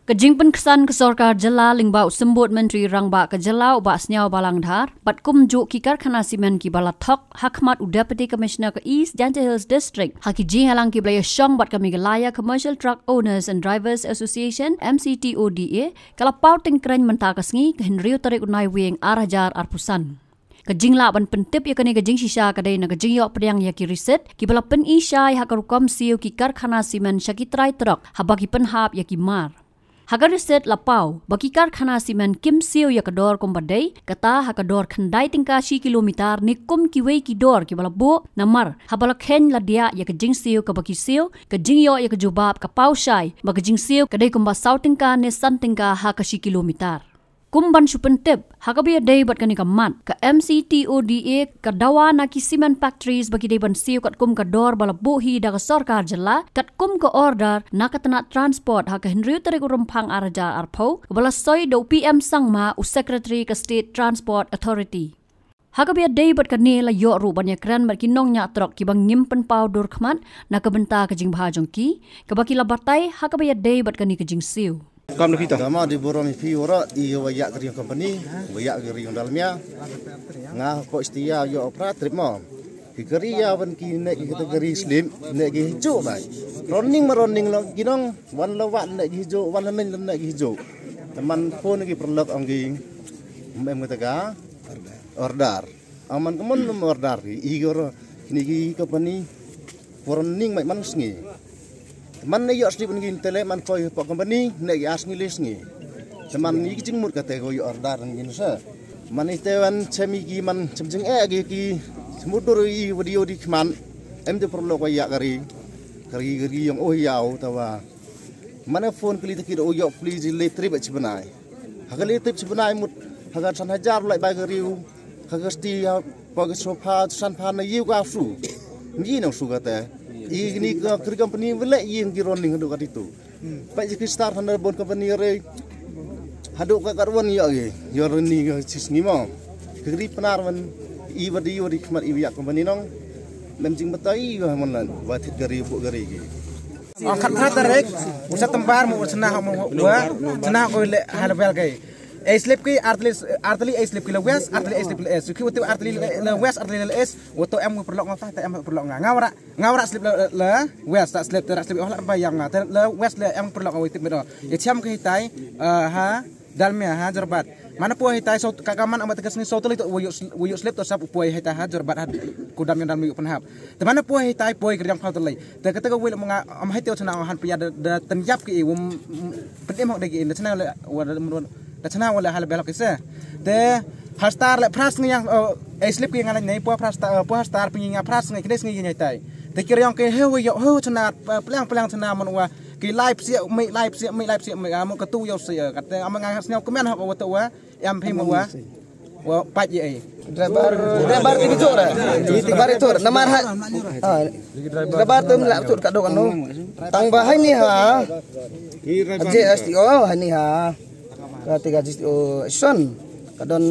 Kejingpen kesan ke Sorkar Jela lingbau sembut Menteri Rangba ke Jela ubak senyau Balangdhar, bat kumjuk kikar kanasimen ki balathok, hakmat Deputy Commissioner ke East Jante Hills District, haki jing halang ki belaya syong bat kami gelaya Commercial Truck Owners and Drivers Association, MCTODA, kalapau tingkren mentah kesngi ke Henriu tarik unai wing arah jar arpusan. Kejing laban pentip ya kini kejing sisa kadai na kejing yok priang ya ki riset, ki balapen isyai hakarukom siu kikar kanasimen syakitrai truk, habaki penhap ya ki mar. Hagar riset lapau, bagi karkhana simen kim siu ya kedor kumbadai, kata hakador khandai tingka si kilometer ni kum kiwei kidor ki balabo namar, habala ken la dia ya kejing siu ke bagi siu, kejing yo ya kejubab ke pausyai, bagi jing siu kedai kumba sau tingka ne san tingka ha kasi kilometer. Kumban supentip, hakabiya day bat kani kamat, ke MCTODA ke dawa na ki cement factories bagi day ban siu kat kum kador bala buhi da ke Sorkar Jela, kat kum ke order na katana transport ha ke Henriu tarik urumpang araja arpau, bala soy do PM Sangma u Secretary ke State Transport Authority. Hakabiya day bat kani la yo ru banyak keren bat kinong nya trok ki bang nyimpen pau dur kmat na ke benta ke jing bahajong ki, ke baki la batai hakabiya day bat kani ke jing siu. Kam kita sama di borong pi ora i wayak kri company wayak kri dalamnya ngah ko istia yo opera trip mo kri ya ban ki nek kategori slim nek ki hijau bai running lo ginong wan lawan nek ki hijau wan lain nek ki hijau teman phone ki perlok anggi metaga order aman kemon order i goro ni ki company running mai manusngi man ne yo slip ngin tele man ko po company ne gas ngilis ngi teman ni jing mut kate go yo order ngin sa man itewan chemi ki man chimjing ki mudur i video di kman em de perlo ko ya kari yang oh yau tawa mana phone kli takir oh yo please le trip chbenai hagali trip chbenai mut hagar san hajar lai ba gariu hagar sti po ke sofa san phan na yu ka su ngi nang su kate ini kri company wala yin ki running hadu kat itu pa ki start handar bon company re hadu ka karwan yo ge yo running sisngi mo kri penar man i wadi yo di kmat i yak company nong memjing betai yo man watit gari bu gari ge khat khat rek usat tembar mu senah mo wa senah ko le halbel ge slip ki artli slip ki lewes artli slip le s ki wote artli lewes artli le s woto em perlok ngata ta em perlok ngawra slip le wes tak slip ter slip olah bayang ngata le wes le em perlok awit medo ya cham ki hitai ha dalmia ha jorbat mana po hitai so kakaman amat tegas ni so tuli to woyo slip to sap po hitai ha jorbat kudam yang dalmi penhap te mana po hitai po kerjang khau tuli te kata ko wil menga am hitai chana han pia da tenjap ki pedem hok de ki chana le chana wala hal belok isa te hastar le pras ngi yang slip ki ngana nei po hastar pinga pras ngi kines ngi nyai tai te kiryong ke he yo chana plang chana man wa ki live sia me am ka tu yo sia kat am nga snyo kemen hak wa to wa em phi wa pat ye driver ti bijo ra driver itu namar ha driver tu la tu ka do kan tang bahai ni ha je STO hani ha tiga son kadon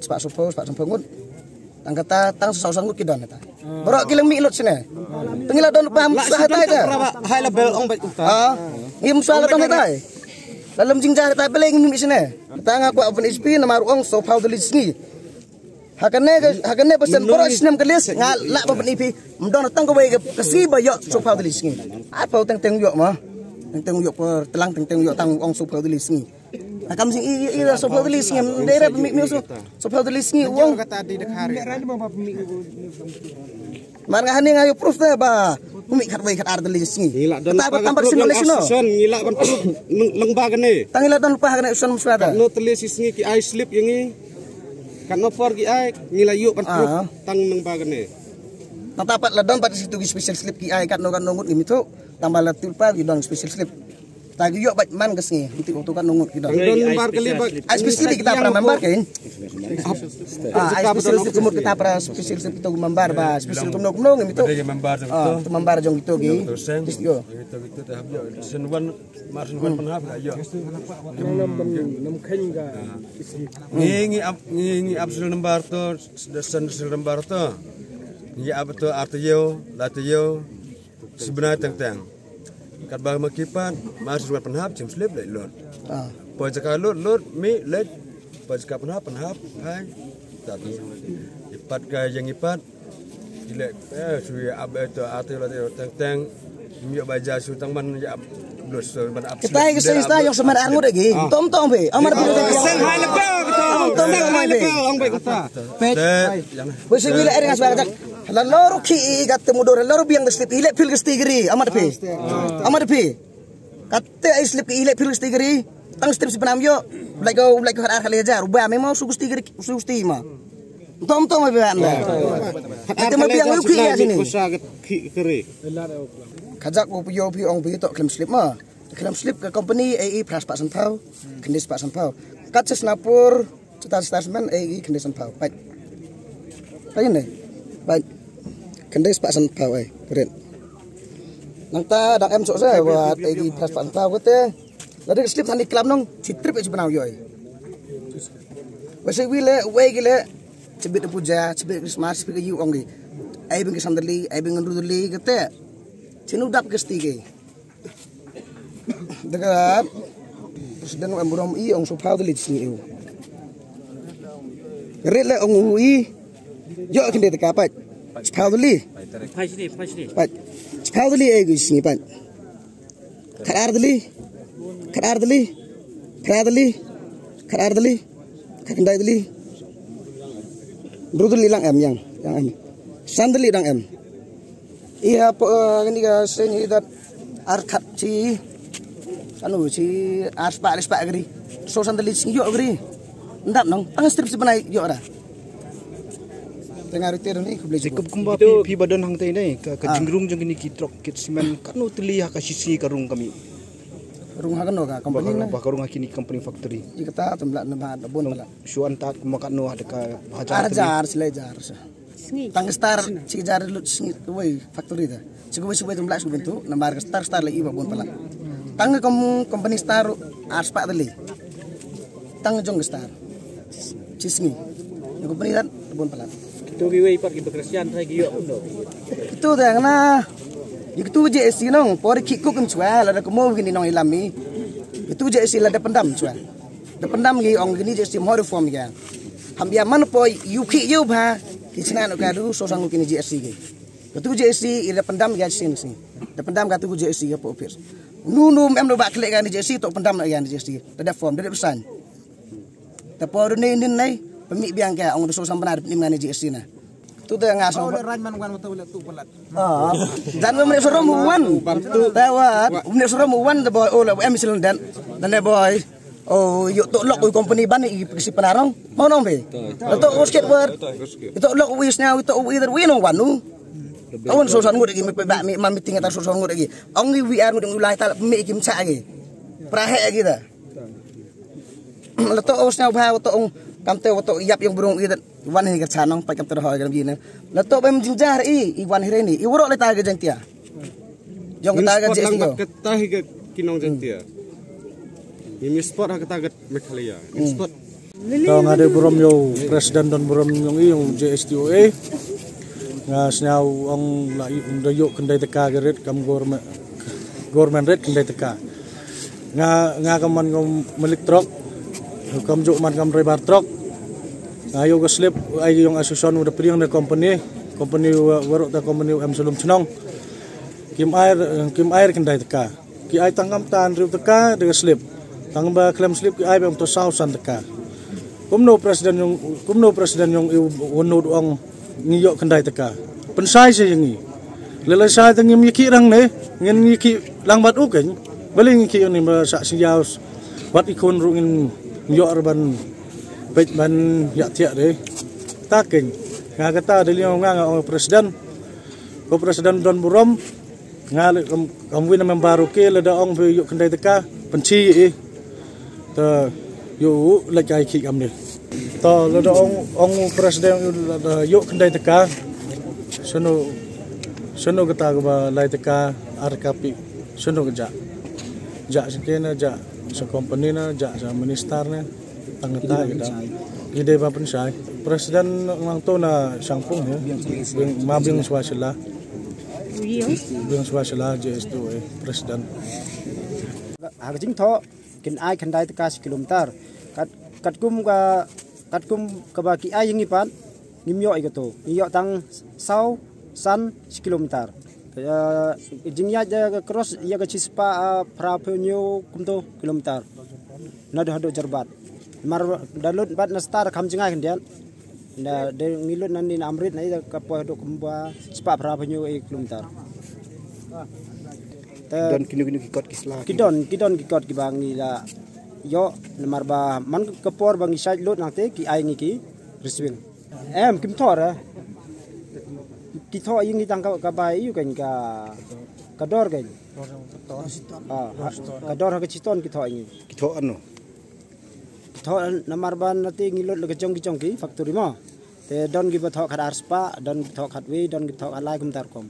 sepak sompong tang kata tang sanggut kidon ta borok kileng mi lut sine tengila don paham sah ta ta hai la bel ong bet ta ngim sala don ta dalam jingjar ta beleng mi sine tang aku open SP namar ong so how the lisngi hakane pesen borok sinem kelis ngalak open IP mdon tang ko we kasi bayo so how the lisngi apa teng yo mah teng yo per telang teng yo tang ong so how the lisngi akam sing ira so how the lisngi daerah mi so how the lisngi wong kata di dekhare marga hani ngayo proof ta ba umi khat kat ar delis ngi ta ba tambar sin Malaysia no son ngila ban proof lengba kene tangila don lupa kene son musrata no telis ngi ki I slip yangi kan no for ki I ngila yu ban proof tang lengba kene tapat la don pat situ special slip ki I kat no kan ngut ngi to tambah la tulpa ki don special slip tagi yo bat man kesngi itu kan nungut kita don membar kali spesial kita pernah membar kan spesial kumur kita pernah spesial kita membar ba spesial kumno itu membar jong itu gi yo itu tahap yo senwan marsin wan penhap yo nam khen ga ngi absol membar to sen membar to ngi ab to artiyo latiyo sebenarnya tentang kat bang makipan masuk penhap jam slip le lot poi jaka lot mi le poi jaka penhap hai tadi ipat ka yang ipat dilek suya abe to ate la teng mi baja su tang man ya lot so ban ab kita yang semar angut lagi tom be amar bi Sen hai lebel betul. Ong baik kata. wis wile ering asbak tak la loro ki gat mudor loro biang slip ile fil gestigri amar pe katte ai slip ile fil gestigri tang strip sebenam yo like go har khaleja ruba memang su gestigri su stima tom be anda ate ma biang lu ki ya sini kajak ko pio ong bi to klem slip ma klem slip ke company AE pras pak sampau kendis pak sampau kat Singapura statement AE kendis sampau baik ne baik kendis pak sampau keren nang ta dak em sok saya buat AE pras pak sampau kete lari slip tani klub nong citrip e benau yo wase wile we gile cebit puja cebit Christmas cebit yu ong di ai bing sandali ai bing nduduli kete cinu dap gestige dekat presiden Amburam I ong sopau dali sini eu rele ong ui yo kende teka pat sopau dali pai sini pat sopau dali ai gus sini pat karar dali kendai dali brudul lang yang em sandali dang em iya ini ga seni dat arkat ci anu ci aspa gri so sandali sing yo gri ndap nong ang strip sebenai yo ora tengah riter ni kubli cukup kumba pi badan hang tei nei ka jingrung jeng ni kitrok kit simen kanu teli ha ka sisi karung kami rung ha kanu ka company na ba karung kini company factory ikata tembla na bon bala suan tat kumakanu ada ka hajar selejar tang star ci jar lu singi woi factory da cigo wis tembla su bentuk nambar star lagi ba bon bala tang company star aspa dali tang jong star cisni company dan bon bala Tu giwe ipat ki bekresian sai giyo undo. Itu dah na. Itu je esi nong, pori kikuk kem cual ada kemo gini nong ilami. Itu je esi ada pendam cual. Ada pendam gi ong gini je esi more form ya. Hambia man poi yuki yu ba. Kisna no kadu so sangu kini je esi gi. Itu je esi ada pendam ya sin sini. Ada pendam katu je esi apa opir. Nunu em do bak lek kan je esi tok pendam nak ya je esi. Ada form, ada pesan. Tapi ni nai pemik biang ke ong so sampenar ni mangane JSC na tu dah ngasong Rajman wan mata ulat tu pelat. Dan menit suruh muwan tawat menit suruh muwan the boy oh em misalnya dan boy oh yuk tok lok company ban i si penarong mau nong be tok skateboard itu lok wis now itu either we no wanu kawan so san ngud gi ba mi man meeting ta so san ngud gi ong wi ar ngud ulai ta mi kim cha gi prahe gi ta letok os now ba tok kamte woto yap yang burung itu wan hi kersanong pa kamte ho gam jina letok bem jinjar i wan hi ni i woro le ta ga jentia jong ta ga jesi yo kata hi ga kinong jentia ini sport ha kata ga mekhalia sport tong ade burom yo presiden don burom yung JSTOA nga snyau ong la ndo yo kendai teka gerit kam government red kendai teka nga kaman ngom melik truk kam juk man kam rebar truk ayo go slip ay yung asosyon udah priang na company warok ta company am sulum chnong kim air kendai teka ki ay tangkam tan riu teka de slip tang ba claim slip ki ay bang to sausan teka kumno presiden yung wonod ang ngiyo kendai teka pensai se yangi lele sai tang yiki rang ne ngin yiki lang bat ukeng baling yiki ni ba sa siyaus wat ikon rungin yo arban pet ban ya tiak de taking nga kata dili nga presiden don burom nga kamwin na membaru ke leda ong yo kendai teka penci ta yo lajai ki amne to leda ong presiden yo kendai teka sono kata ba lai teka arkapi sono ja sekena ja sa company na ja sa minister na tangata kita ide ba pensai presiden lang to na sangpung ya mabing swasila Bung Swasela JS2A Presiden. Harjing tho kin ai khandai ta 10 kilometer kat kum ka baki ai yang ipan ngimyo ai gato ngimyo tang sau san 10 kilometer jing ya cross ya ga cispa prapenyo kumto kilometer nado hado jarbat mar dalut bat na star kam jingai kendian na de ngilut nan ni amrit na ka po hado kumba spa prapenyo kilometer dan kini kikot kisla kidon kikot ki bang ni la yo namar ba man kapor bang isai lot nate ki ai ngi ki riswing kim thora ki tho ying tang ka bai yu kan ka dor kan ka dor ka chiton ki tho ngi ki tho ano ki tho namar ba nate ngi lot le jong ki factory mo te don gi ba tho khat arspa don gi tho khat we don gi tho alai kum tar kom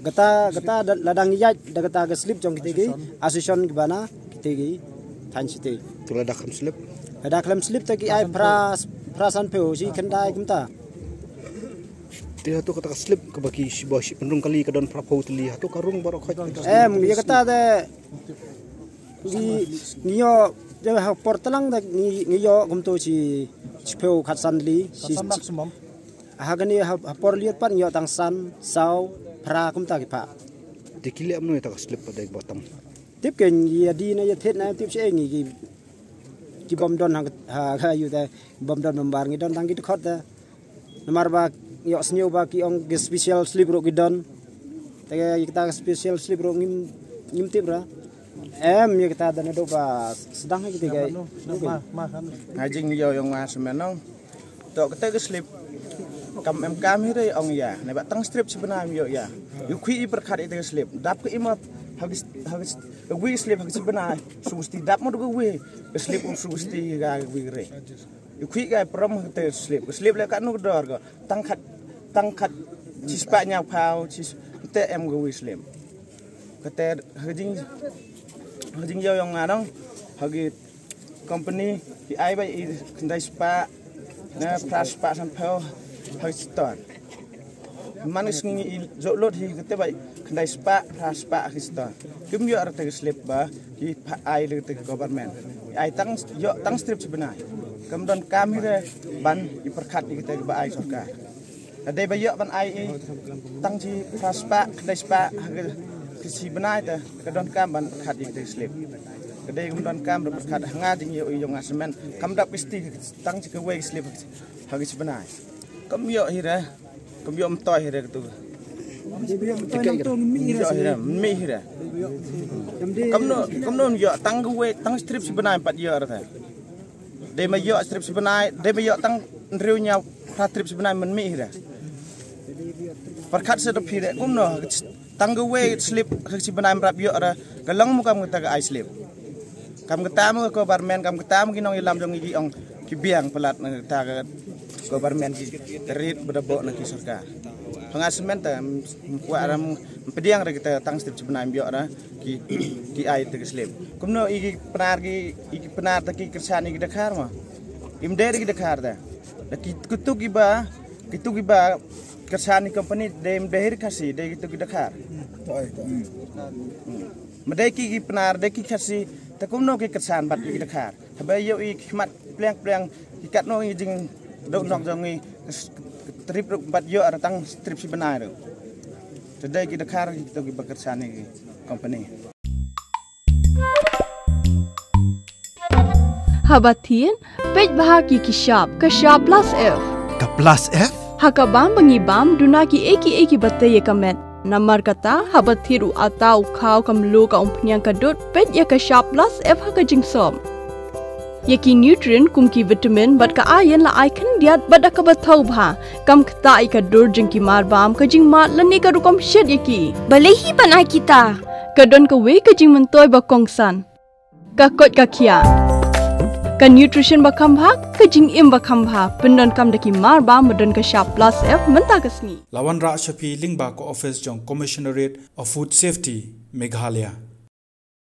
gata ladang iya da gata ga slip jong kitegi asosian gibana kitegi tan site tu ladak lam slip tagi ai prasan peu si kendai kumta dia tu kata slip ke bagi si bos pendung kali ke don prapau teli tu karung baru khoi ya kata de niyo de portalang da niyo kumto si peu khatsan li si hagani hapor liat pan yo tang san sau pra kumta ki pa dikili amno ta slip pada bottom tip ken ya di na ya thet na tip se ngi ki bom don ha yu da bom don membar ngi don tang ki khot da namar ba yo snyo ba ki ong special slip ro ki don ta kita special slip ro ngim tip ra ya kita dan do ba sedang ki tiga ngajing yo yang mas menong tok kete ke slip kam hire ong ya ne ba tang strip sebenarnya yo ya yu kui berkat itu slip dap ke imap habis we slip habis sebenarnya susti dap mo do we slip susti ga we re yu kui ga prom te slip le ka nu dor go tang khat cispa nya phao cis te em go we slip kete hajing yo yang ngadong hagi company di ai ba kendai spa na pras spa san phao Pakistan, manis ngi jolot hi kete bai kendai spa Pakistan. Kim yo arte slip ba ki ai le te government. Ai tang strip sebenarnya. Kemudian kami re ban i perkat di kete ba ai sarkar. Ade ba yo ban ai tang ji spa kendai spa ki si benai te kedon kam ban perkat di kete slip. Kedai kemudian kam perkat ngajing yo ngasemen kam dap pisti tang ji ke we slip hagi sebenarnya. Kamyo hira kamyo mtoy hira tu mi hira kamno yo tang we tang strip sebenarnya 4 year tha de ma yo strip sebenarnya de ma yo tang riu nya strip sebenarnya men mi hira perkat se to phire kumno tang we slip sebenarnya rap yo ra galang mu kam ta ga ai slip kam ta mu ko barmen kam ta mu kinong ilam jong gi ong ki biang pelat ta ga government terit bedabok nak sarkar pengasmen ta wa ram pediang ra kita tang strip sebenarnya biok ra ki ai te slip kumno iki penar ta ki kersan iki Dakar ma imde ki Dakar da ki kutuk iba kersan company dem dehir kasi de ki Dakar mede ki penar de ki kasi ta kumno ki kersan bat ki Dakar tabai yo i khmat pleng ki katno jing do nong jong trip 4 yo tang strip sebenarnya today ki Dakar kita ki bekerja ni company Habatin pej bahaki ki shop plus F ka plus F hakabam bangibam duna ki eki batte ye kamet namar kata habathiru atau khau kamlu ka umpnyang kadut pej ya ka shop plus F hakajing som Yaki nutrient kumki vitamin bat ka ayan la icon diat bada ka bathau bha kam khta ai ka dur jing ki mar bam ka jing ma lani ka rukom shed yaki balehi ban ai kita ka don ka we ka jing mentoy ba kongsan ka kot ka khia ka nutrition ba kham bha ka jing im ba kham bha pendon kam daki mar bam modon ka sharp plus F menta ka sni lawan ra shapi lingba ko office jong commissionerate of food safety Meghalaya